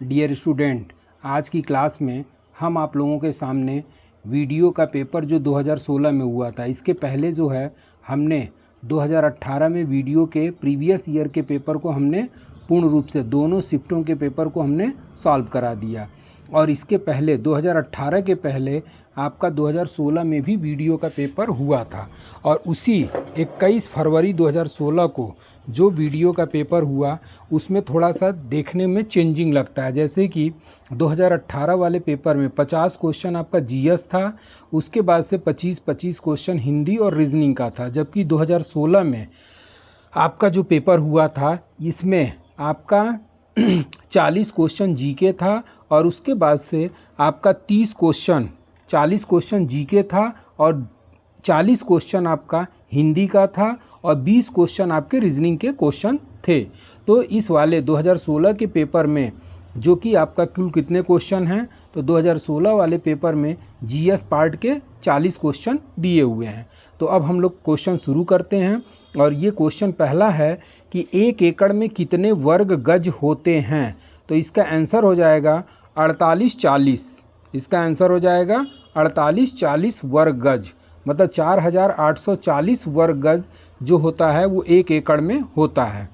Dear student, आज की class में हम आप लोगों के सामने वीडियो का पेपर जो 2016 में हुआ था, इसके पहले जो है हमने 2018 में वीडियो के प्रीवियस ईयर के पेपर को हमने पूर्ण रूप से दोनों शिफ्टों के पेपर को हमने सॉल्व करा दिया। और इसके पहले 2018 के पहले आपका 2016 में भी वीडियो का पेपर हुआ था। और उसी 21 फरवरी 2016 को जो वीडियो का पेपर हुआ उसमें थोड़ा सा देखने में चेंजिंग लगता है। जैसे कि 2018 वाले पेपर में 50 क्वेश्चन आपका जीएस था, उसके बाद से 25-25 क्वेश्चन हिंदी और रीजनिंग का था। जबकि 2016 में आपका जो पेपर हुआ था इसमें आपका 40 क्वेश्चन जीके था और उसके बाद से आपका 40 क्वेश्चन जीके था और 40 क्वेश्चन आपका हिंदी का था और 20 क्वेश्चन आपके रीजनिंग के क्वेश्चन थे। तो इस वाले 2016 के पेपर में जो कि आपका कुल कितने क्वेश्चन हैं, तो 2016 वाले पेपर में जीएस पार्ट के 40 क्वेश्चन दिए हुए हैं। तो अब हम लोग क्वेश्चन शुरू करते हैं। और ये क्वेश्चन पहला है कि 1 एकड़ में कितने वर्ग गज होते हैं। तो इसका आंसर हो जाएगा 48-40। इसका आंसर हो जाएगा 48-40 वर्ग गज, मतलब 4840 वर्ग गज जो होता है वो 1 एकड़ में होता है।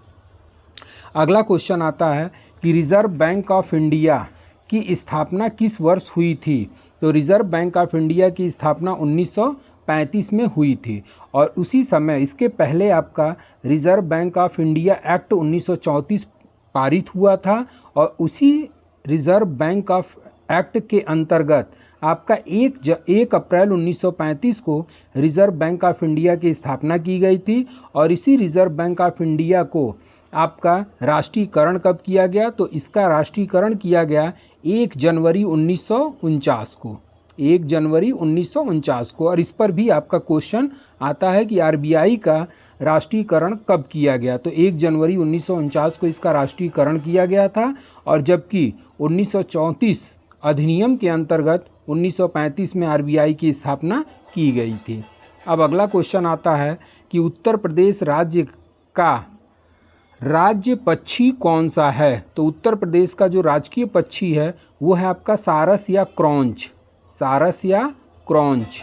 अगला क्वेश्चन आता है कि रिज़र्व बैंक ऑफ इंडिया की स्थापना किस वर्ष हुई थी। तो रिज़र्व बैंक ऑफ इंडिया की स्थापना 1935 में हुई थी। और उसी समय इसके पहले आपका reserve bank of India act 1934 पारित हुआ था। और उसी रिज़र्व बैंक ऑफ एक्ट के अंतर्गत आपका 1 अप्रैल 1935 को रिज़र्व बैंक ऑफ इंडिया की स्थापना की गई थी। और इसी रिज़र्व बैंक ऑफ इंडिया को आपका राष्ट्रीयकरण कब किया गया, तो इसका राष्ट्रीयकरण किया गया 1 जनवरी 1949 को, 1 जनवरी 1949 को। और इस पर भी आपका क्वेश्चन आता है कि आरबीआई का राष्ट्रीयकरण कब किया गया। तो 1 जनवरी 1949 को इसका राष्ट्रीयकरण किया गया था। और जबकि 1934 अधिनियम के अंतर्गत 1935 में आरबीआई की स्थापना की गई थी। अब अगला क्वेश्चन आता है कि उत्तर प्रदेश राज्य का राज्य पक्षी कौन सा है। तो उत्तर प्रदेश का जो राजकीय पक्षी है वो है आपका सारस या क्रॉन्च, सारस या क्रॉन्च।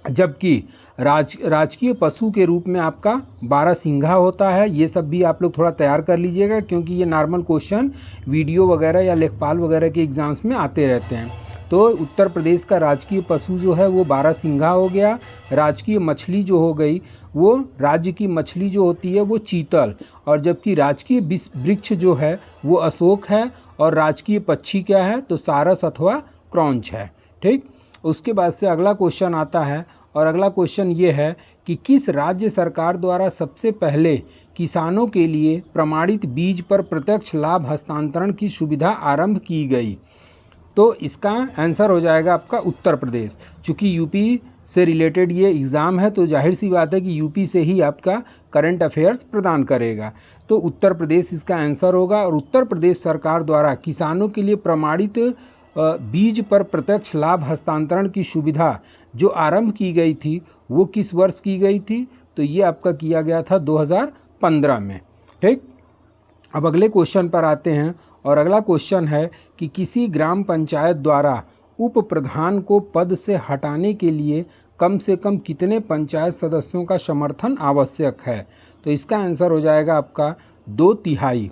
जबकि राजकीय पशु के रूप में आपका बारहसिंघा होता है। ये सब भी आप लोग थोड़ा तैयार कर लीजिएगा क्योंकि ये नॉर्मल क्वेश्चन वीडियो वगैरह या लेखपाल वगैरह के एग्ज़ाम्स में आते रहते हैं। तो उत्तर प्रदेश का राजकीय पशु जो है वो बारहसिंघा हो गया। राजकीय मछली जो हो गई वो राज्य की मछली जो होती है वो चीतल। और जबकि राजकीय वृक्ष जो है वो अशोक है। और राजकीय पक्षी क्या है, तो सारस अथवा क्रॉन्च है। ठीक, उसके बाद से अगला क्वेश्चन आता है। और अगला क्वेश्चन ये है कि किस राज्य सरकार द्वारा सबसे पहले किसानों के लिए प्रमाणित बीज पर प्रत्यक्ष लाभ हस्तांतरण की सुविधा आरंभ की गई। तो इसका आंसर हो जाएगा आपका उत्तर प्रदेश। चूँकि यूपी से रिलेटेड ये एग्ज़ाम है तो जाहिर सी बात है कि यूपी से ही आपका करंट अफेयर्स प्रदान करेगा। तो उत्तर प्रदेश इसका आंसर होगा। और उत्तर प्रदेश सरकार द्वारा किसानों के लिए प्रमाणित बीज पर प्रत्यक्ष लाभ हस्तांतरण की सुविधा जो आरंभ की गई थी वो किस वर्ष की गई थी, तो ये आपका किया गया था 2015 में। ठीक, अब अगले क्वेश्चन पर आते हैं। और अगला क्वेश्चन है कि किसी ग्राम पंचायत द्वारा उप प्रधान को पद से हटाने के लिए कम से कम कितने पंचायत सदस्यों का समर्थन आवश्यक है। तो इसका आंसर हो जाएगा आपका 2/3।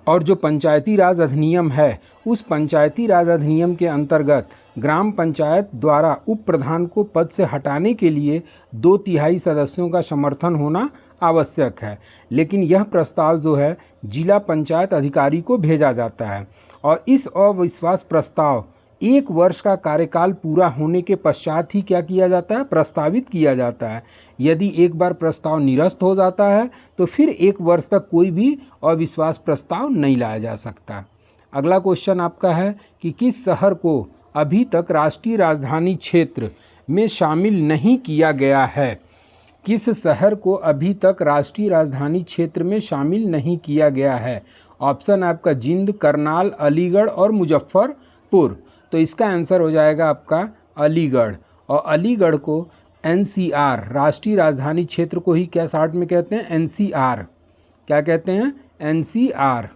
और जो पंचायती राज अधिनियम है उस पंचायती राज अधिनियम के अंतर्गत ग्राम पंचायत द्वारा उप प्रधान को पद से हटाने के लिए 2/3 सदस्यों का समर्थन होना आवश्यक है। लेकिन यह प्रस्ताव जो है जिला पंचायत अधिकारी को भेजा जाता है। और इस अविश्वास प्रस्ताव 1 वर्ष का कार्यकाल पूरा होने के पश्चात ही क्या किया जाता है, प्रस्तावित किया जाता है। यदि एक बार प्रस्ताव निरस्त हो जाता है तो फिर 1 वर्ष तक कोई भी अविश्वास प्रस्ताव नहीं लाया जा सकता। अगला क्वेश्चन आपका है कि किस शहर को अभी तक राष्ट्रीय राजधानी क्षेत्र में शामिल नहीं किया गया है। किस शहर को अभी तक राष्ट्रीय राजधानी क्षेत्र में शामिल नहीं किया गया है। ऑप्शन आपका जिंद, करनाल, अलीगढ़ और मुजफ्फरपुर। तो इसका आंसर हो जाएगा आपका अलीगढ़। और अलीगढ़ को एनसीआर, राष्ट्रीय राजधानी क्षेत्र को ही क्या शॉर्ट में कहते हैं, एनसीआर। क्या कहते हैं, एनसीआर।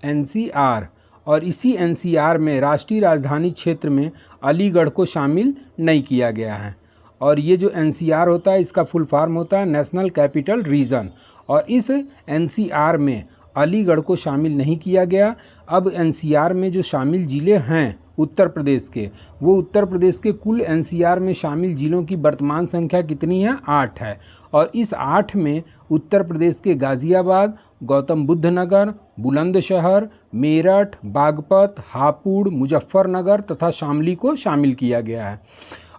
एनसीआर, और इसी एनसीआर में राष्ट्रीय राजधानी क्षेत्र में अलीगढ़ को शामिल नहीं किया गया है। और ये जो एनसीआर होता है इसका फुल फॉर्म होता है नेशनल कैपिटल रीजन, और इस एनसीआर में अलीगढ़ को शामिल नहीं किया गया। अब एनसीआर में जो शामिल ज़िले हैं उत्तर प्रदेश के, वो उत्तर प्रदेश के कुल एनसीआर में शामिल ज़िलों की वर्तमान संख्या कितनी है? 8 है। और इस 8 में उत्तर प्रदेश के गाज़ियाबाद, गौतम बुद्ध नगर, बुलंदशहर, मेरठ, बागपत, हापुड़, मुजफ्फरनगर तथा शामली को शामिल किया गया है।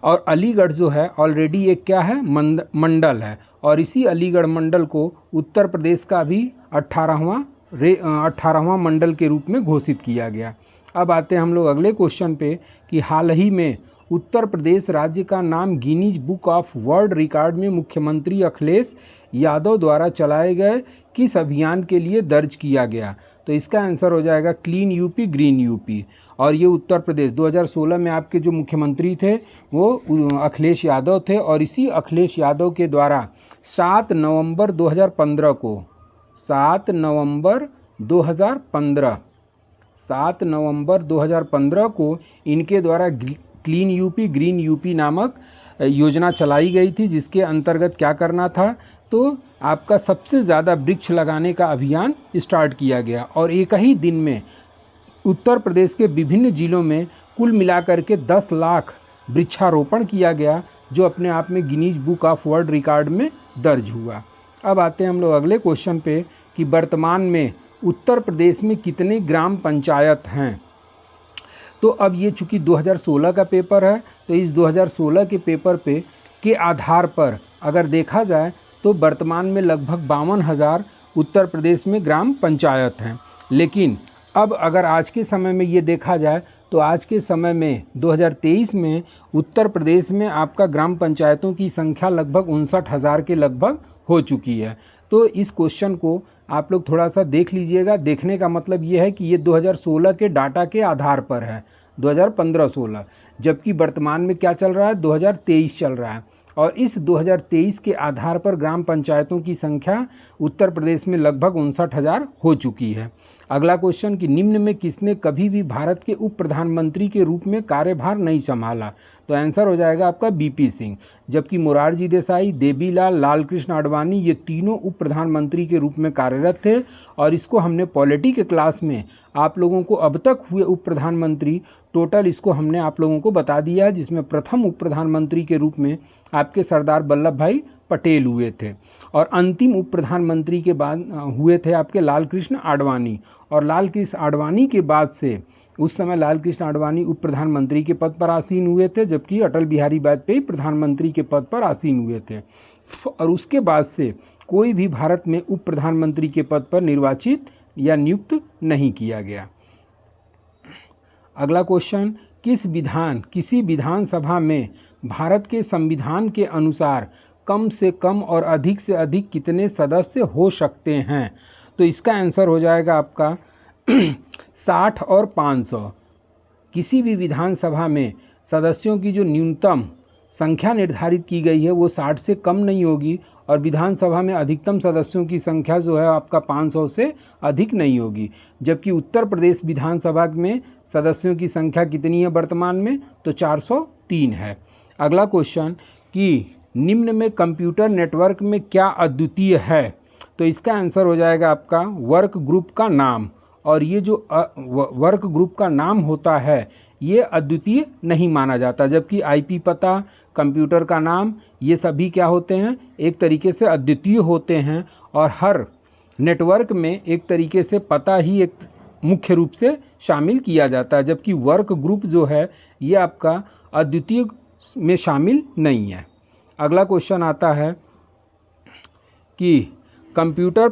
और अलीगढ़ जो है ऑलरेडी एक क्या है? मंडल है, और इसी अलीगढ़ मंडल को उत्तर प्रदेश का भी 18वां मंडल के रूप में घोषित किया गया। अब आते हैं हम लोग अगले क्वेश्चन पे कि हाल ही में उत्तर प्रदेश राज्य का नाम Guinness book of world record में मुख्यमंत्री अखिलेश यादव द्वारा चलाए गए किस अभियान के लिए दर्ज किया गया? तो इसका आंसर हो जाएगा क्लीन यूपी ग्रीन यूपी। और ये उत्तर प्रदेश 2016 में आपके जो मुख्यमंत्री थे वो अखिलेश यादव थे, और इसी अखिलेश यादव के द्वारा 7 नवंबर 2015 को 7 नवंबर 2015 को इनके द्वारा क्लीन यूपी ग्रीन यूपी नामक योजना चलाई गई थी, जिसके अंतर्गत क्या करना था? तो आपका सबसे ज़्यादा वृक्ष लगाने का अभियान स्टार्ट किया गया, और एक ही दिन में उत्तर प्रदेश के विभिन्न जिलों में कुल मिलाकर के 10 लाख वृक्षारोपण किया गया, जो अपने आप में Guinness book of world record में दर्ज हुआ। अब आते हैं हम लोग अगले क्वेश्चन पे कि वर्तमान में उत्तर प्रदेश में कितने ग्राम पंचायत हैं? तो अब ये चूँकि 2016 का पेपर है, तो इस 2016 के पेपर पे के आधार पर अगर देखा जाए तो वर्तमान में लगभग 52,000 उत्तर प्रदेश में ग्राम पंचायत हैं। लेकिन अब अगर आज के समय में ये देखा जाए तो आज के समय में 2023 में उत्तर प्रदेश में आपका ग्राम पंचायतों की संख्या लगभग 59,000 के लगभग हो चुकी है। तो इस क्वेश्चन को आप लोग थोड़ा सा देख लीजिएगा। देखने का मतलब ये है कि ये 2016 के डाटा के आधार पर है, 2015-16, जबकि वर्तमान में क्या चल रहा है? 2023 चल रहा है। और इस 2023 के आधार पर ग्राम पंचायतों की संख्या उत्तर प्रदेश में लगभग 59,000 हो चुकी है। अगला क्वेश्चन कि निम्न में किसने कभी भी भारत के उप प्रधानमंत्री के रूप में कार्यभार नहीं संभाला? तो आंसर हो जाएगा आपका बीपी सिंह। जबकि मोरारजी देसाई, देवीलाल, लालकृष्ण आडवाणी ये तीनों उप प्रधानमंत्री के रूप में कार्यरत थे। और इसको हमने पॉलिटी के क्लास में आप लोगों को अब तक हुए उप प्रधानमंत्री टोटल इसको हमने आप लोगों को बता दिया है, जिसमें प्रथम उप प्रधानमंत्री के रूप में आपके सरदार वल्लभ भाई पटेल हुए थे, और अंतिम उप प्रधानमंत्री के बाद हुए थे आपके लालकृष्ण आडवाणी। और लालकृष्ण आडवाणी के बाद से उस समय लालकृष्ण आडवाणी उप प्रधानमंत्री के पद पर आसीन हुए थे, जबकि अटल बिहारी वाजपेयी प्रधानमंत्री के पद पर आसीन हुए थे। और उसके बाद से कोई भी भारत में उप प्रधानमंत्री के पद पर निर्वाचित या नियुक्त नहीं किया गया। अगला क्वेश्चन, किसी विधानसभा में भारत के संविधान के अनुसार कम से कम और अधिक से अधिक कितने सदस्य हो सकते हैं? तो इसका आंसर हो जाएगा आपका 60 और 500। किसी भी विधानसभा में सदस्यों की जो न्यूनतम संख्या निर्धारित की गई है वो 60 से कम नहीं होगी, और विधानसभा में अधिकतम सदस्यों की संख्या जो है आपका 500 से अधिक नहीं होगी। जबकि उत्तर प्रदेश विधानसभा में सदस्यों की संख्या कितनी है वर्तमान में? तो 403 है। अगला क्वेश्चन कि निम्न में कंप्यूटर नेटवर्क में क्या अद्वितीय है? तो इसका आंसर हो जाएगा आपका वर्क ग्रुप का नाम। और ये जो वर्क ग्रुप का नाम होता है ये अद्वितीय नहीं माना जाता, जबकि आईपी पता, कंप्यूटर का नाम, ये सभी क्या होते हैं? एक तरीके से अद्वितीय होते हैं। और हर नेटवर्क में एक तरीके से पता ही एक मुख्य रूप से शामिल किया जाता है, जबकि वर्क ग्रुप जो है ये आपका अद्वितीय में शामिल नहीं है। अगला क्वेश्चन आता है कि कंप्यूटर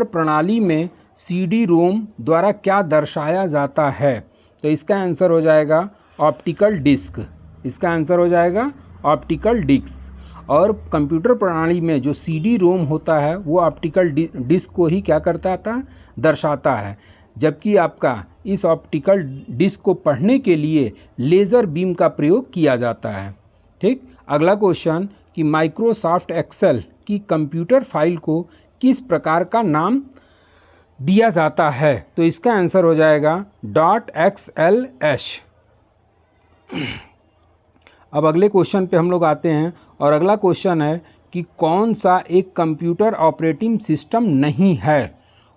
प्रणाली में सीडी रोम द्वारा क्या दर्शाया जाता है? तो इसका आंसर हो जाएगा ऑप्टिकल डिस्क। इसका आंसर हो जाएगा ऑप्टिकल डिस्क। और कंप्यूटर प्रणाली में जो सीडी रोम होता है वो ऑप्टिकल डिस्क को ही क्या करता था? दर्शाता है। जबकि आपका इस ऑप्टिकल डिस्क को पढ़ने के लिए लेज़र बीम का प्रयोग किया जाता है। ठीक। अगला क्वेश्चन कि माइक्रोसॉफ्ट एक्सेल की कंप्यूटर फाइल को किस प्रकार का नाम दिया जाता है। तो इसका आंसर हो जाएगा .xlh। अब अगले क्वेश्चन पे हम लोग आते हैं और अगला क्वेश्चन है कि कौन सा एक कंप्यूटर ऑपरेटिंग सिस्टम नहीं है।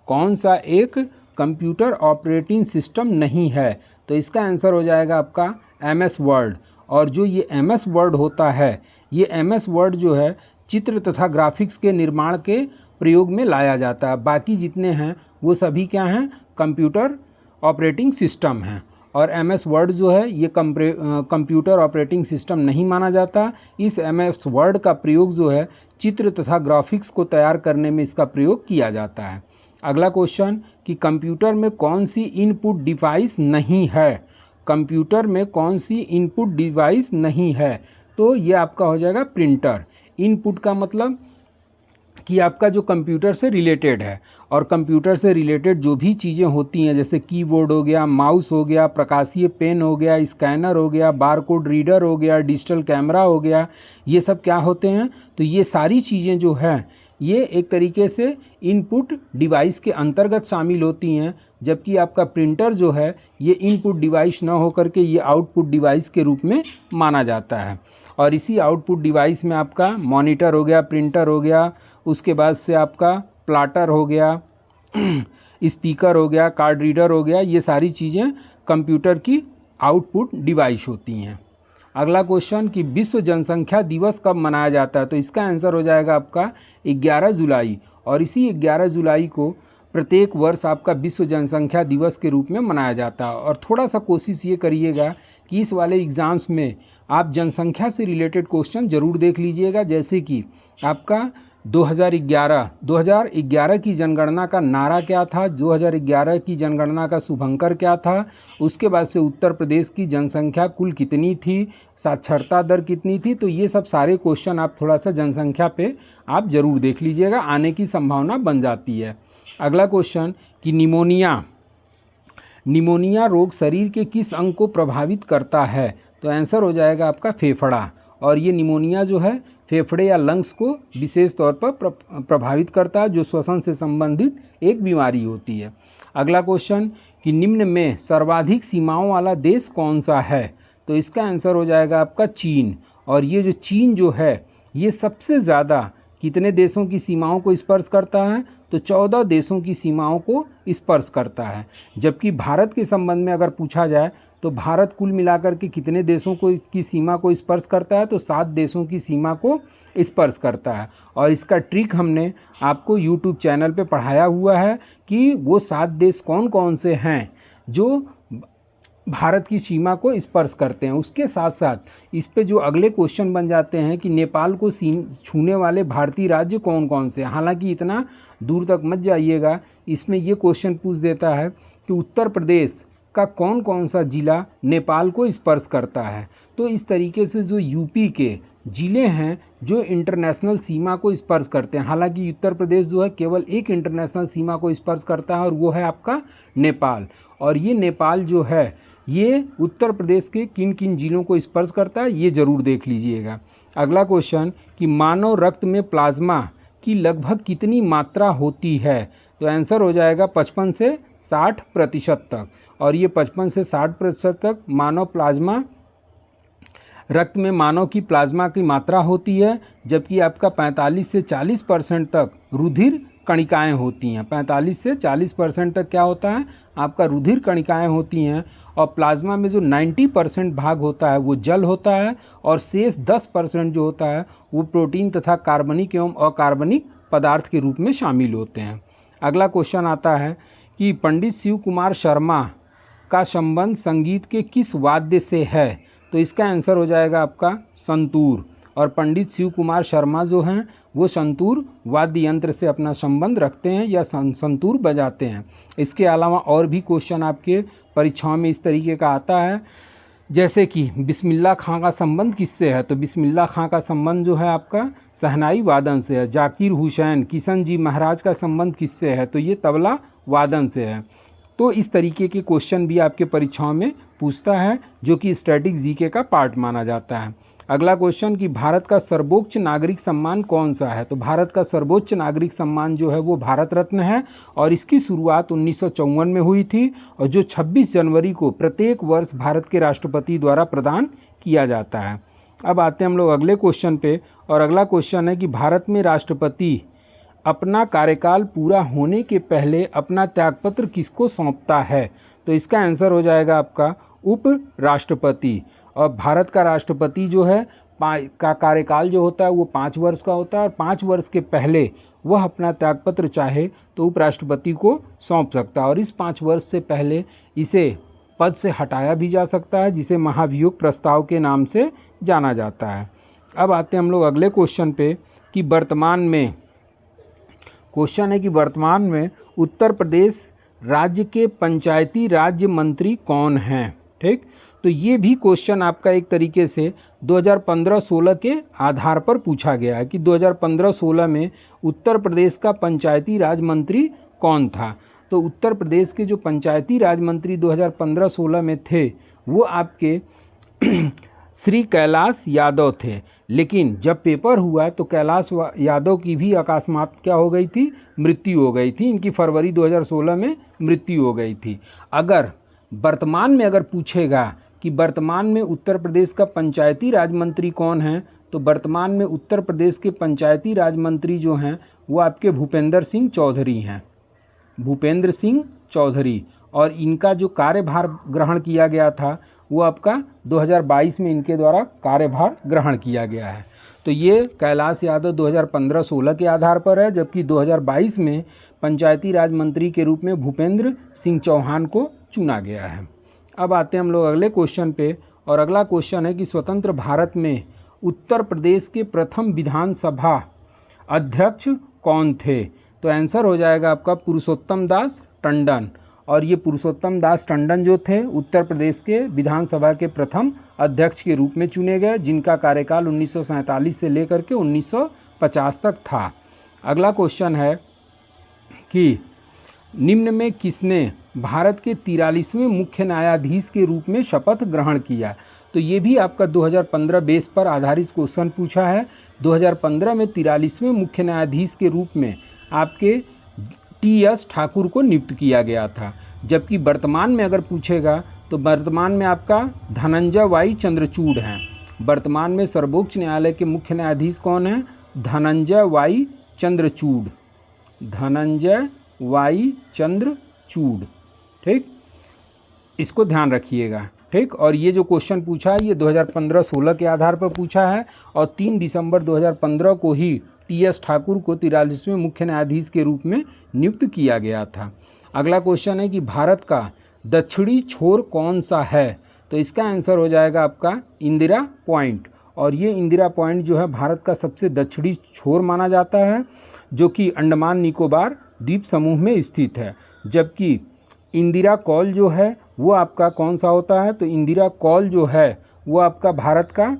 कौन सा एक कंप्यूटर ऑपरेटिंग सिस्टम नहीं है। तो इसका आंसर हो जाएगा आपका MS वर्ड। और जो ये MS वर्ड होता है, ये MS वर्ड जो है चित्र तथा ग्राफिक्स के निर्माण के प्रयोग में लाया जाता है। बाकी जितने हैं वो सभी क्या हैं, कंप्यूटर ऑपरेटिंग सिस्टम हैं। और MS वर्ड जो है ये कंप्यूटर ऑपरेटिंग सिस्टम नहीं माना जाता। इस MS वर्ड का प्रयोग जो है चित्र तथा ग्राफिक्स को तैयार करने में इसका प्रयोग किया जाता है। अगला क्वेश्चन कि कंप्यूटर में कौन सी इनपुट डिवाइस नहीं है। कंप्यूटर में कौन सी इनपुट डिवाइस नहीं है। तो ये आपका हो जाएगा प्रिंटर। इनपुट का मतलब कि आपका जो कंप्यूटर से रिलेटेड है, और कंप्यूटर से रिलेटेड जो भी चीज़ें होती हैं जैसे कीबोर्ड हो गया, माउस हो गया, प्रकाशीय पेन हो गया, स्कैनर हो गया, बारकोड रीडर हो गया, डिजिटल कैमरा हो गया, ये सब क्या होते हैं। तो ये सारी चीज़ें जो हैं ये एक तरीके से इनपुट डिवाइस के अंतर्गत शामिल होती हैं, जबकि आपका प्रिंटर जो है ये इनपुट डिवाइस न होकर के ये आउटपुट डिवाइस के रूप में माना जाता है। और इसी आउटपुट डिवाइस में आपका मॉनिटर हो गया, प्रिंटर हो गया, उसके बाद से आपका प्लाटर हो गया, स्पीकर हो गया, कार्ड रीडर हो गया, ये सारी चीज़ें कंप्यूटर की आउटपुट डिवाइस होती हैं। अगला क्वेश्चन कि विश्व जनसंख्या दिवस कब मनाया जाता है। तो इसका आंसर हो जाएगा आपका 11 जुलाई। और इसी 11 जुलाई को प्रत्येक वर्ष आपका विश्व जनसंख्या दिवस के रूप में मनाया जाता है। और थोड़ा सा कोशिश ये करिएगा कि इस वाले एग्ज़ाम्स में आप जनसंख्या से रिलेटेड क्वेश्चन ज़रूर देख लीजिएगा। जैसे कि आपका 2011 की जनगणना का नारा क्या था, 2011 की जनगणना का शुभंकर क्या था, उसके बाद से उत्तर प्रदेश की जनसंख्या कुल कितनी थी, साक्षरता दर कितनी थी। तो ये सब सारे क्वेश्चन आप थोड़ा सा जनसंख्या पे आप ज़रूर देख लीजिएगा, आने की संभावना बन जाती है। अगला क्वेश्चन कि निमोनिया रोग शरीर के किस अंग को प्रभावित करता है। तो आंसर हो जाएगा आपका फेफड़ा। और ये निमोनिया जो है फेफड़े या लंग्स को विशेष तौर पर प्रभावित करता है, जो श्वसन से संबंधित एक बीमारी होती है। अगला क्वेश्चन कि निम्न में सर्वाधिक सीमाओं वाला देश कौन सा है। तो इसका आंसर हो जाएगा आपका चीन। और ये जो चीन जो है ये सबसे ज़्यादा कितने देशों की सीमाओं को स्पर्श करता है। तो 14 देशों की सीमाओं को स्पर्श करता है। जबकि भारत के संबंध में अगर पूछा जाए तो भारत कुल मिलाकर के कितने देशों की सीमा को स्पर्श करता है। तो 7 देशों की सीमा को स्पर्श करता है। और इसका ट्रिक हमने आपको YouTube चैनल पे पढ़ाया हुआ है कि वो 7 देश कौन कौन से हैं जो भारत की सीमा को स्पर्श करते हैं। उसके साथ साथ इस पे जो अगले क्वेश्चन बन जाते हैं कि नेपाल को छूने वाले भारतीय राज्य कौन कौन से हैं। हालांकि इतना दूर तक मत जाइएगा, इसमें ये क्वेश्चन पूछ देता है कि उत्तर प्रदेश का कौन कौन सा ज़िला नेपाल को स्पर्श करता है। तो इस तरीके से जो यूपी के ज़िले हैं जो इंटरनेशनल सीमा को स्पर्श करते हैं। हालांकि उत्तर प्रदेश जो है केवल एक इंटरनेशनल सीमा को स्पर्श करता है और वो है आपका नेपाल। और ये नेपाल जो है ये उत्तर प्रदेश के किन किन ज़िलों को स्पर्श करता है ये ज़रूर देख लीजिएगा। अगला क्वेश्चन कि मानव रक्त में प्लाज्मा की लगभग कितनी मात्रा होती है। तो आंसर हो जाएगा 55 से 60% तक। और ये 55 से 60% तक रक्त में मानव की प्लाज्मा की मात्रा होती है। जबकि आपका 45 से 40% तक रुधिर कणिकाएँ होती हैं। 45 से 40% तक क्या होता है आपका रुधिर कणिकाएँ होती हैं। और प्लाज्मा में जो 90% भाग होता है वो जल होता है और शेष 10% जो होता है वो प्रोटीन तथा कार्बनिक एवं अकार्बनिक पदार्थ के रूप में शामिल होते हैं। अगला क्वेश्चन आता है कि पंडित शिव कुमार शर्मा का संबंध संगीत के किस वाद्य से है। तो इसका आंसर हो जाएगा आपका संतूर। और पंडित शिव कुमार शर्मा जो हैं वो संतूर वाद्य यंत्र से अपना संबंध रखते हैं या संतूर बजाते हैं। इसके अलावा और भी क्वेश्चन आपके परीक्षाओं में इस तरीके का आता है, जैसे कि बिस्मिल्लाह खां का संबंध किससे है। तो बिस्मिल्लाह खां का संबंध जो है आपका शहनाई वादन से है। जाकिर हुसैन किशन जी महाराज का संबंध किससे है। तो ये तबला वादन से है। तो इस तरीके के क्वेश्चन भी आपके परीक्षाओं में पूछता है, जो कि स्टैटिक जीके का पार्ट माना जाता है। अगला क्वेश्चन कि भारत का सर्वोच्च नागरिक सम्मान कौन सा है? तो भारत का सर्वोच्च नागरिक सम्मान जो है वो भारत रत्न है और इसकी शुरुआत 1954 में हुई थी और जो 26 जनवरी को प्रत्येक वर्ष भारत के राष्ट्रपति द्वारा प्रदान किया जाता है। अब आते हैं हम लोग अगले क्वेश्चन पे और अगला क्वेश्चन है कि भारत में राष्ट्रपति अपना कार्यकाल पूरा होने के पहले अपना त्यागपत्र किसको सौंपता है? तो इसका आंसर हो जाएगा आपका उप राष्ट्रपति। और भारत का राष्ट्रपति जो है का कार्यकाल जो होता है वो 5 वर्ष का होता है और 5 वर्ष के पहले वह अपना त्यागपत्र चाहे तो उपराष्ट्रपति को सौंप सकता है और इस 5 वर्ष से पहले इसे पद से हटाया भी जा सकता है, जिसे महाभियोग प्रस्ताव के नाम से जाना जाता है। अब आते हैं हम लोग अगले क्वेश्चन पे कि वर्तमान में उत्तर प्रदेश राज्य के पंचायती राज्य मंत्री कौन हैं? ठीक, तो ये भी क्वेश्चन आपका एक तरीके से 2015-16 के आधार पर पूछा गया है कि 2015-16 में उत्तर प्रदेश का पंचायती राज मंत्री कौन था। तो उत्तर प्रदेश के जो पंचायती राज मंत्री 2015-16 में थे वो आपके श्री कैलाश यादव थे, लेकिन जब पेपर हुआ तो कैलाश यादव की भी अकस्मात क्या हो गई थी? मृत्यु हो गई थी। इनकी फरवरी 2016 में मृत्यु हो गई थी। अगर वर्तमान में अगर पूछेगा कि वर्तमान में उत्तर प्रदेश का पंचायती राज मंत्री कौन है, तो वर्तमान में उत्तर प्रदेश के पंचायती राज मंत्री जो हैं वो आपके भूपेंद्र सिंह चौधरी हैं, भूपेंद्र सिंह चौधरी। और इनका जो कार्यभार ग्रहण किया गया था वो आपका 2022 में इनके द्वारा कार्यभार ग्रहण किया गया है। तो ये कैलाश यादव 2015-16 के आधार पर है, जबकि 2022 में पंचायती राज मंत्री के रूप में भूपेंद्र सिंह चौहान को चुना गया है। अब आते हैं हम लोग अगले क्वेश्चन पे और अगला क्वेश्चन है कि स्वतंत्र भारत में उत्तर प्रदेश के प्रथम विधानसभा अध्यक्ष कौन थे? तो आंसर हो जाएगा आपका पुरुषोत्तम दास टंडन। और ये पुरुषोत्तम दास टंडन जो थे उत्तर प्रदेश के विधानसभा के प्रथम अध्यक्ष के रूप में चुने गए, जिनका कार्यकाल 1947 से लेकर के 1950 तक था। अगला क्वेश्चन है कि निम्न में किसने भारत के 43वें मुख्य न्यायाधीश के रूप में शपथ ग्रहण किया? तो ये भी आपका 2015 बेस पर आधारित क्वेश्चन पूछा है। 2015 में 43वें मुख्य न्यायाधीश के रूप में आपके टी.एस. ठाकुर को नियुक्त किया गया था, जबकि वर्तमान में अगर पूछेगा तो वर्तमान में आपका धनंजय वाई चंद्रचूड़ हैं। वर्तमान में सर्वोच्च न्यायालय के मुख्य न्यायाधीश कौन हैं? Dhananjaya Y Chandrachud, Dhananjaya Y Chandrachud. ठीक, इसको ध्यान रखिएगा। ठीक, और ये जो क्वेश्चन पूछा है ये 2015-16 के आधार पर पूछा है और 3 दिसंबर 2015 को ही टी.एस. ठाकुर को 43वें मुख्य न्यायाधीश के रूप में नियुक्त किया गया था। अगला क्वेश्चन है कि भारत का दक्षिणी छोर कौन सा है? तो इसका आंसर हो जाएगा आपका इंदिरा पॉइंट। और ये इंदिरा पॉइंट जो है भारत का सबसे दक्षिणी छोर माना जाता है, जो कि अंडमान निकोबार द्वीप समूह में स्थित है। जबकि इंदिरा कॉल जो है वो आपका कौन सा होता है? तो इंदिरा कॉल जो है वो आपका भारत का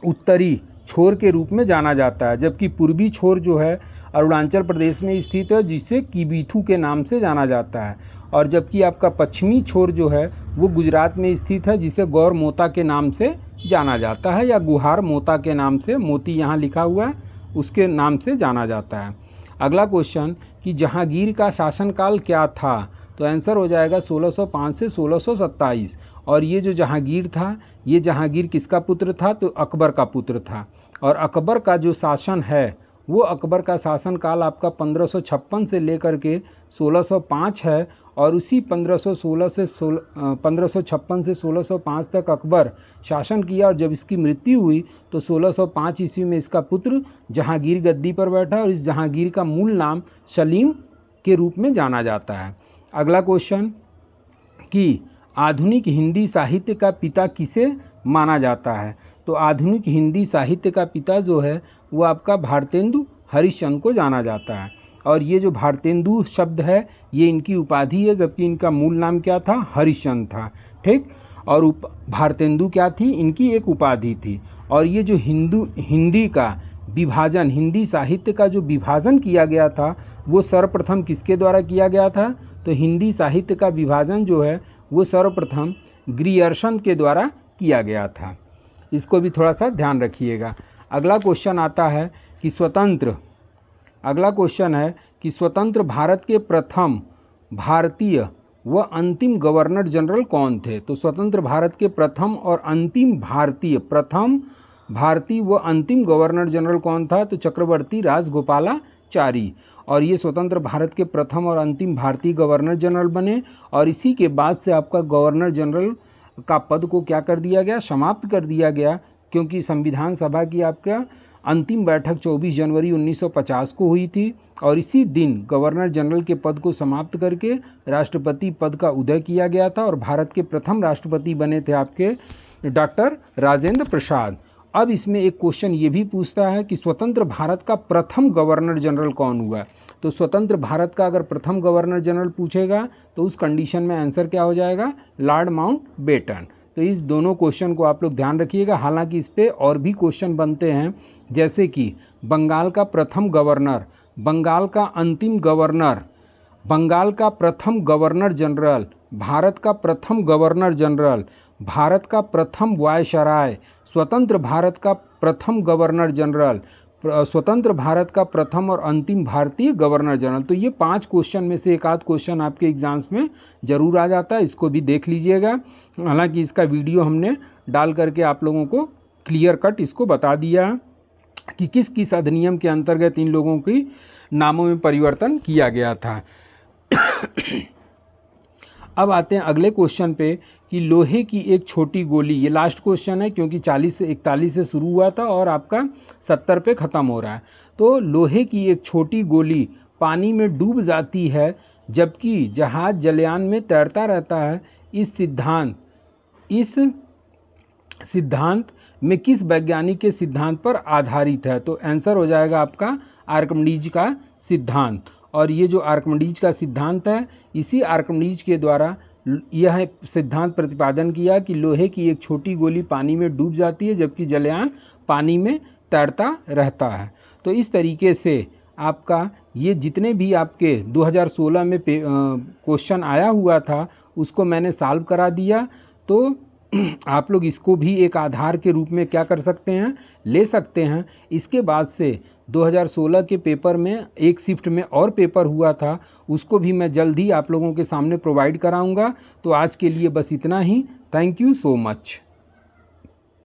उत्तरी छोर के रूप में जाना जाता है, जबकि पूर्वी छोर जो है अरुणाचल प्रदेश में स्थित है, जिसे किबीथू के नाम से जाना जाता है। और जबकि आपका पश्चिमी छोर जो है वो गुजरात में स्थित है, जिसे गौर मोता के नाम से जाना जाता है या गुहार मोता के नाम से, मोती यहाँ लिखा हुआ है, उसके नाम से जाना जाता है। अगला क्वेश्चन कि जहांगीर का शासनकाल क्या था? तो आंसर हो जाएगा 1605 से 1627। और ये जो जहांगीर था, ये जहांगीर किसका पुत्र था? तो अकबर का पुत्र था। और अकबर का जो शासन है वो अकबर का शासनकाल आपका 1556 से लेकर के 1605 है। और उसी 1556 से 1605 तक अकबर शासन किया और जब इसकी मृत्यु हुई तो 1605 ईस्वी में इसका पुत्र जहांगीर गद्दी पर बैठा और इस जहांगीर का मूल नाम सलीम के रूप में जाना जाता है। अगला क्वेश्चन कि आधुनिक हिंदी साहित्य का पिता किसे माना जाता है? तो आधुनिक हिंदी साहित्य का पिता जो है वो आपका भारतेंदु हरिश्चंद्र को जाना जाता है। और ये जो भारतेंदु शब्द है ये इनकी उपाधि है, जबकि इनका मूल नाम क्या था? हरिश्चंद्र था। ठीक, और भारतेंदु क्या थी? इनकी एक उपाधि थी। और ये जो हिंदी का विभाजन, हिंदी साहित्य का जो विभाजन किया गया था वो सर्वप्रथम किसके द्वारा किया गया था? तो हिंदी साहित्य का विभाजन जो है वो सर्वप्रथम ग्रियर्सन के द्वारा किया गया था। इसको भी थोड़ा सा ध्यान रखिएगा। अगला क्वेश्चन आता है कि स्वतंत्र भारत के प्रथम भारतीय व अंतिम गवर्नर जनरल कौन थे? तो स्वतंत्र भारत के प्रथम भारतीय व अंतिम गवर्नर जनरल कौन था? तो चक्रवर्ती राजगोपालाचारी। और ये स्वतंत्र भारत के प्रथम और अंतिम भारतीय गवर्नर जनरल बने। और इसी के बाद से आपका गवर्नर जनरल का पद को क्या कर दिया गया? समाप्त कर दिया गया, क्योंकि संविधान सभा की आपका अंतिम बैठक 24 जनवरी 1950 को हुई थी। और इसी दिन गवर्नर जनरल के पद को समाप्त करके राष्ट्रपति पद का उदय किया गया था। और भारत के प्रथम राष्ट्रपति बने थे आपके डॉक्टर राजेंद्र प्रसाद। अब इसमें एक क्वेश्चन ये भी पूछता है कि स्वतंत्र भारत का प्रथम गवर्नर जनरल कौन हुआ? तो स्वतंत्र भारत का अगर प्रथम गवर्नर जनरल पूछेगा तो उस कंडीशन में आंसर क्या हो जाएगा? Lord Mountbatten. तो इस दोनों क्वेश्चन को आप लोग ध्यान रखिएगा। हालांकि इस पर और भी क्वेश्चन बनते हैं, जैसे कि बंगाल का प्रथम गवर्नर, बंगाल का अंतिम गवर्नर, बंगाल का प्रथम गवर्नर जनरल, भारत का प्रथम गवर्नर जनरल, भारत का प्रथम वायसराय, स्वतंत्र भारत का प्रथम गवर्नर जनरल, स्वतंत्र भारत का प्रथम और अंतिम भारतीय गवर्नर जनरल। तो ये 5 क्वेश्चन में से एक आध क्वेश्चन आपके एग्जाम्स में ज़रूर आ जाता है, इसको भी देख लीजिएगा। हालांकि इसका वीडियो हमने डाल करके आप लोगों को क्लियर कट इसको बता दिया कि किस किस अधिनियम के अंतर्गत इन लोगों की नामों में परिवर्तन किया गया था। अब आते हैं अगले क्वेश्चन पे कि लोहे की एक छोटी गोली, ये लास्ट क्वेश्चन है क्योंकि 40 से 41 से शुरू हुआ था और आपका 70 पे ख़त्म हो रहा है। तो लोहे की एक छोटी गोली पानी में डूब जाती है जबकि जहाज जलयान में तैरता रहता है। इस सिद्धांत में किस वैज्ञानिक के सिद्धांत पर आधारित है? तो आंसर हो जाएगा आपका आर्किमिडीज का सिद्धांत। और ये जो आर्किमिडीज का सिद्धांत है, इसी आर्किमिडीज के द्वारा यह सिद्धांत प्रतिपादन किया कि लोहे की एक छोटी गोली पानी में डूब जाती है जबकि जलयान पानी में तैरता रहता है। तो इस तरीके से आपका ये जितने भी आपके 2016 में क्वेश्चन आया हुआ था उसको मैंने सॉल्व करा दिया। तो आप लोग इसको भी एक आधार के रूप में क्या कर सकते हैं, ले सकते हैं। इसके बाद से 2016 के पेपर में एक शिफ्ट में और पेपर हुआ था, उसको भी मैं जल्द ही आप लोगों के सामने प्रोवाइड कराऊंगा। तो आज के लिए बस इतना ही। Thank you so much.